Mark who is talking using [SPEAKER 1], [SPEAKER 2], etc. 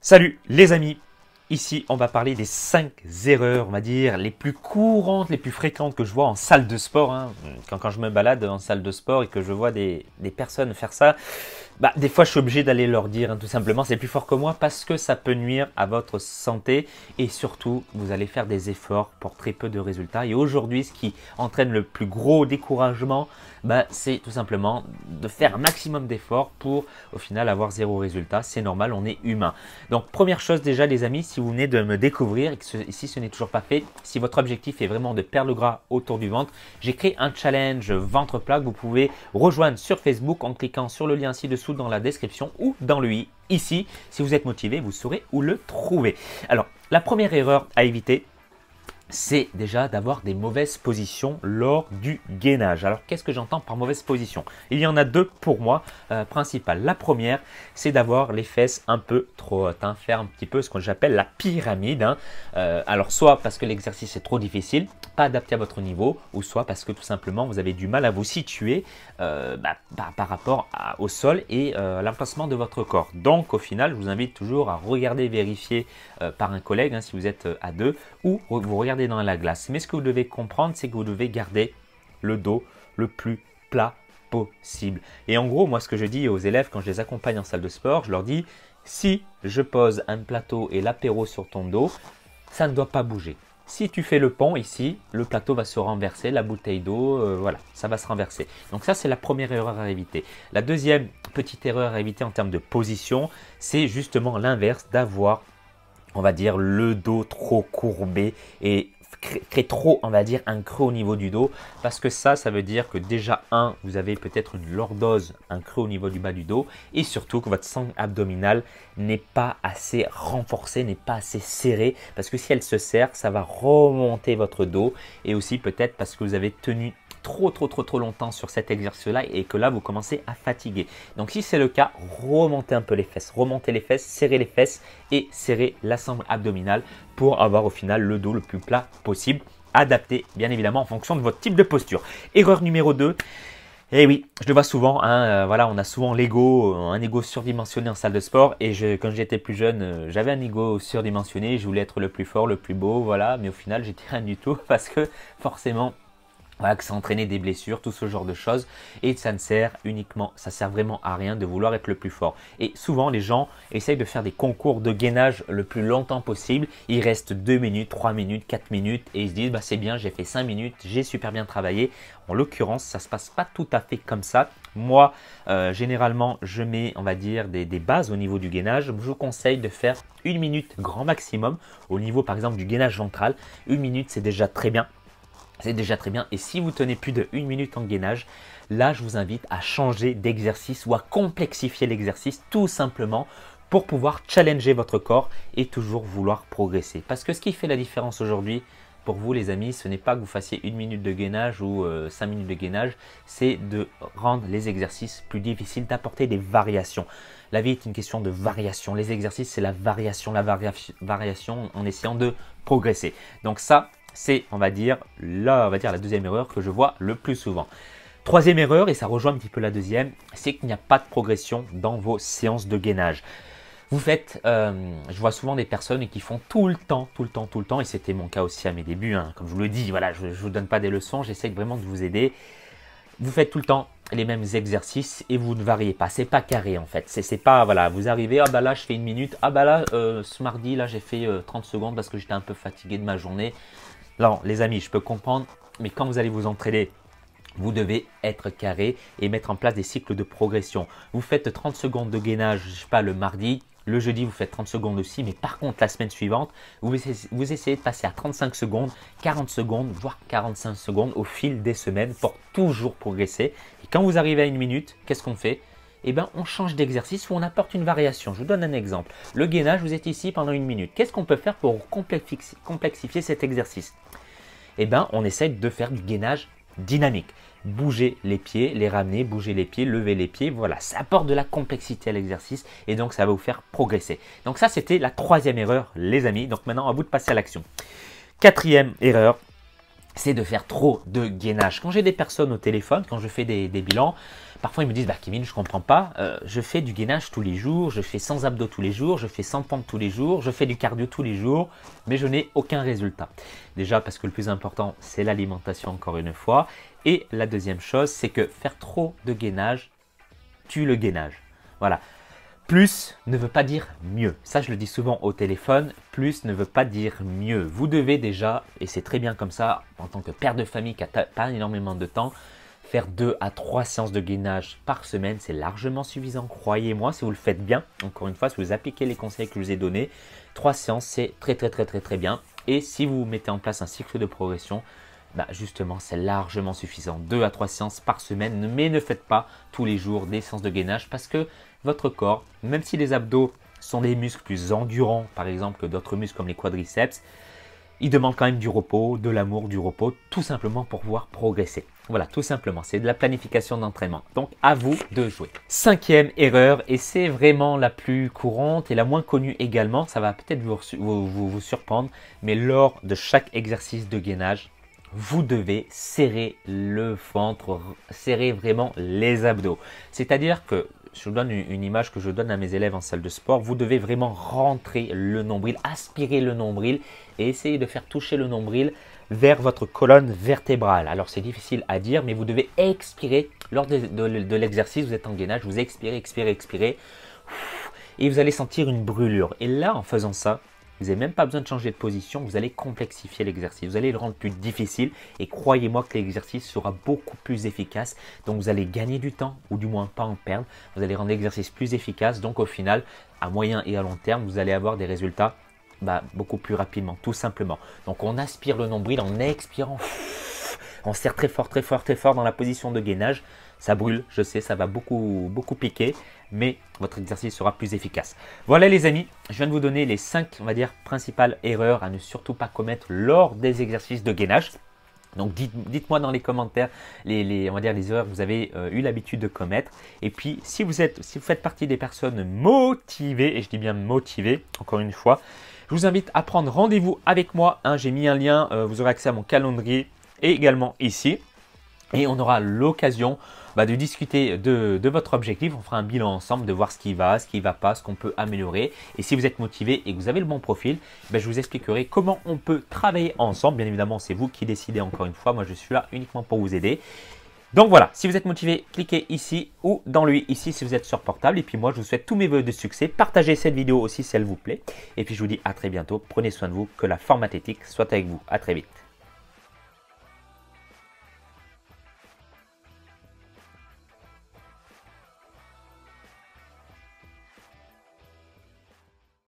[SPEAKER 1] Salut les amis, ici on va parler des 5 erreurs, on va dire, les plus courantes, les plus fréquentes que je vois en salle de sport. Quand je me balade en salle de sport et que je vois des personnes faire ça, des fois je suis obligé d'aller leur dire tout simplement, c'est plus fort que moi parce que ça peut nuire à votre santé et surtout vous allez faire des efforts pour très peu de résultats. Et aujourd'hui ce qui entraîne le plus gros découragement, c'est tout simplement de faire un maximum d'efforts pour au final avoir zéro résultat. C'est normal, on est humain. Donc première chose déjà les amis, si vous venez de me découvrir et que si ce n'est toujours pas fait, si votre objectif est vraiment de perdre le gras autour du ventre, j'ai créé un challenge ventre plat que vous pouvez rejoindre sur Facebook en cliquant sur le lien ci-dessous dans la description ou dans le i ici. Si vous êtes motivé, vous saurez où le trouver. Alors la première erreur à éviter, c'est déjà d'avoir des mauvaises positions lors du gainage. Alors, qu'est-ce que j'entends par mauvaise position? Il y en a deux pour moi principales. La première, c'est d'avoir les fesses un peu trop hautes, faire un petit peu ce que j'appelle la pyramide. Alors, soit parce que l'exercice est trop difficile, pas adapté à votre niveau, ou soit parce que tout simplement, vous avez du mal à vous situer par rapport au sol et à l'emplacement de votre corps. Donc, au final, je vous invite toujours à regarder, vérifier par un collègue, si vous êtes à deux, ou vous regardez dans la glace. Mais ce que vous devez comprendre, c'est que vous devez garder le dos le plus plat possible. Et en gros, moi, ce que je dis aux élèves quand je les accompagne en salle de sport, je leur dis, si je pose un plateau et l'apéro sur ton dos, ça ne doit pas bouger. Si tu fais le pont ici, le plateau va se renverser, la bouteille d'eau, voilà, ça va se renverser. Donc ça, c'est la première erreur à éviter. La deuxième petite erreur à éviter en termes de position, c'est justement l'inverse, d'avoir, on va dire, le dos trop courbé et créer trop, on va dire, un creux au niveau du dos, parce que ça veut dire que déjà, vous avez peut-être une lordose, un creux au niveau du bas du dos, et surtout que votre sangle abdominale n'est pas assez renforcée, n'est pas assez serrée, parce que si elle se serre, ça va remonter votre dos, et aussi peut-être parce que vous avez tenu trop longtemps sur cet exercice-là et que là, vous commencez à fatiguer. Donc, si c'est le cas, remontez un peu les fesses. Remontez les fesses, serrez les fesses et serrez la sangle abdominale pour avoir au final le dos le plus plat possible. Adapté, bien évidemment, en fonction de votre type de posture. Erreur numéro 2. Eh oui, je le vois souvent, voilà, on a souvent l'ego, un ego surdimensionné en salle de sport. Et quand j'étais plus jeune, j'avais un ego surdimensionné, je voulais être le plus fort, le plus beau, voilà. Mais au final, j'étais rien du tout parce que forcément, voilà, que ça entraînait des blessures, tout ce genre de choses. Et ça sert vraiment à rien de vouloir être le plus fort. Et souvent, les gens essayent de faire des concours de gainage le plus longtemps possible. Il reste 2 minutes, 3 minutes, 4 minutes et ils se disent c'est bien, j'ai fait 5 minutes, j'ai super bien travaillé. En l'occurrence, ça ne se passe pas tout à fait comme ça. Moi, généralement, je mets, on va dire, des bases au niveau du gainage. Je vous conseille de faire 1 minute grand maximum au niveau, par exemple, du gainage ventral. 1 minute, c'est déjà très bien. C'est déjà très bien. Et si vous tenez plus de 1 minute en gainage, là, je vous invite à changer d'exercice ou à complexifier l'exercice tout simplement pour pouvoir challenger votre corps et toujours vouloir progresser. Parce que ce qui fait la différence aujourd'hui pour vous les amis, ce n'est pas que vous fassiez 1 minute de gainage ou 5 minutes de gainage, c'est de rendre les exercices plus difficiles, d'apporter des variations. La vie est une question de variation. Les exercices, c'est la variation en essayant de progresser. Donc ça, c'est, on va dire, la deuxième erreur que je vois le plus souvent. Troisième erreur, et ça rejoint un petit peu la deuxième, c'est qu'il n'y a pas de progression dans vos séances de gainage. Vous faites, je vois souvent des personnes qui font tout le temps, et c'était mon cas aussi à mes débuts, comme je vous le dis, voilà, je ne vous donne pas des leçons, j'essaie vraiment de vous aider. Vous faites tout le temps les mêmes exercices et vous ne variez pas. C'est pas carré en fait. C'est pas, voilà, vous arrivez, là je fais 1 minute, là ce mardi là j'ai fait 30 secondes parce que j'étais un peu fatigué de ma journée. Non, les amis, je peux comprendre, mais quand vous allez vous entraîner, vous devez être carré et mettre en place des cycles de progression. Vous faites 30 secondes de gainage, je sais pas, le mardi. Le jeudi, vous faites 30 secondes aussi, mais par contre, la semaine suivante, vous essayez de passer à 35 secondes, 40 secondes, voire 45 secondes au fil des semaines pour toujours progresser. Et quand vous arrivez à 1 minute, qu'est-ce qu'on fait? On change d'exercice ou on apporte une variation. Je vous donne un exemple. Le gainage, vous êtes ici pendant 1 minute. Qu'est-ce qu'on peut faire pour complexifier cet exercice? On essaie de faire du gainage dynamique. Bouger les pieds, les ramener, bouger les pieds, lever les pieds. Voilà, ça apporte de la complexité à l'exercice et donc ça va vous faire progresser. Donc ça, c'était la troisième erreur, les amis. Donc maintenant, à vous de passer à l'action. Quatrième erreur, c'est de faire trop de gainage. Quand j'ai des personnes au téléphone, quand je fais des bilans, parfois ils me disent bah, Kevin, je ne comprends pas, je fais du gainage tous les jours, je fais 100 abdos tous les jours, je fais 100 pompes tous les jours, je fais du cardio tous les jours, mais je n'ai aucun résultat. Déjà parce que le plus important, c'est l'alimentation encore une fois. Et la deuxième chose, c'est que faire trop de gainage tue le gainage. Voilà. Plus ne veut pas dire mieux. Ça, je le dis souvent au téléphone, plus ne veut pas dire mieux. Vous devez déjà, et c'est très bien comme ça, en tant que père de famille qui n'a pas énormément de temps, faire 2 à 3 séances de gainage par semaine. C'est largement suffisant, croyez-moi, si vous le faites bien. Encore une fois, si vous appliquez les conseils que je vous ai donnés, 3 séances, c'est très bien. Et si vous mettez en place un cycle de progression, bah justement, c'est largement suffisant. 2 à 3 séances par semaine, mais ne faites pas tous les jours des séances de gainage parce que votre corps, même si les abdos sont des muscles plus endurants, par exemple, que d'autres muscles comme les quadriceps, ils demandent quand même du repos, de l'amour, du repos, tout simplement pour pouvoir progresser. Voilà, tout simplement, c'est de la planification d'entraînement. Donc, à vous de jouer. 5e erreur, et c'est vraiment la plus courante et la moins connue également, ça va peut-être vous surprendre, mais lors de chaque exercice de gainage, vous devez serrer le ventre, serrer vraiment les abdos. C'est-à-dire que, je vous donne une image que je donne à mes élèves en salle de sport, vous devez vraiment rentrer le nombril, aspirer le nombril et essayer de faire toucher le nombril vers votre colonne vertébrale. Alors c'est difficile à dire, mais vous devez expirer lors de l'exercice, vous êtes en gainage, vous expirez, expirez, et vous allez sentir une brûlure. Et là, en faisant ça, vous n'avez même pas besoin de changer de position, vous allez complexifier l'exercice, vous allez le rendre plus difficile et croyez-moi que l'exercice sera beaucoup plus efficace. Donc vous allez gagner du temps ou du moins pas en perdre, vous allez rendre l'exercice plus efficace. Donc au final, à moyen et à long terme, vous allez avoir des résultats beaucoup plus rapidement, tout simplement. Donc on aspire le nombril en expirant, on serre très fort dans la position de gainage. Ça brûle, je sais, ça va beaucoup piquer, mais votre exercice sera plus efficace. Voilà les amis, je viens de vous donner les 5, on va dire, principales erreurs à ne surtout pas commettre lors des exercices de gainage. Donc dites-moi dans les commentaires on va dire, les erreurs que vous avez eu l'habitude de commettre. Et puis si vous faites partie des personnes motivées, et je dis bien motivées, encore une fois, je vous invite à prendre rendez-vous avec moi. J'ai mis un lien, vous aurez accès à mon calendrier et également ici. Et on aura l'occasion de discuter de votre objectif. On fera un bilan ensemble, de voir ce qui va pas, ce qu'on peut améliorer. Et si vous êtes motivé et que vous avez le bon profil, je vous expliquerai comment on peut travailler ensemble. Bien évidemment, c'est vous qui décidez encore une fois. Moi, je suis là uniquement pour vous aider. Donc voilà, si vous êtes motivé, cliquez ici ou dans lui ici si vous êtes sur portable. Et puis moi, je vous souhaite tous mes vœux de succès. Partagez cette vidéo aussi si elle vous plaît. Et puis je vous dis à très bientôt. Prenez soin de vous. Que la forme athlétique soit avec vous. À très vite.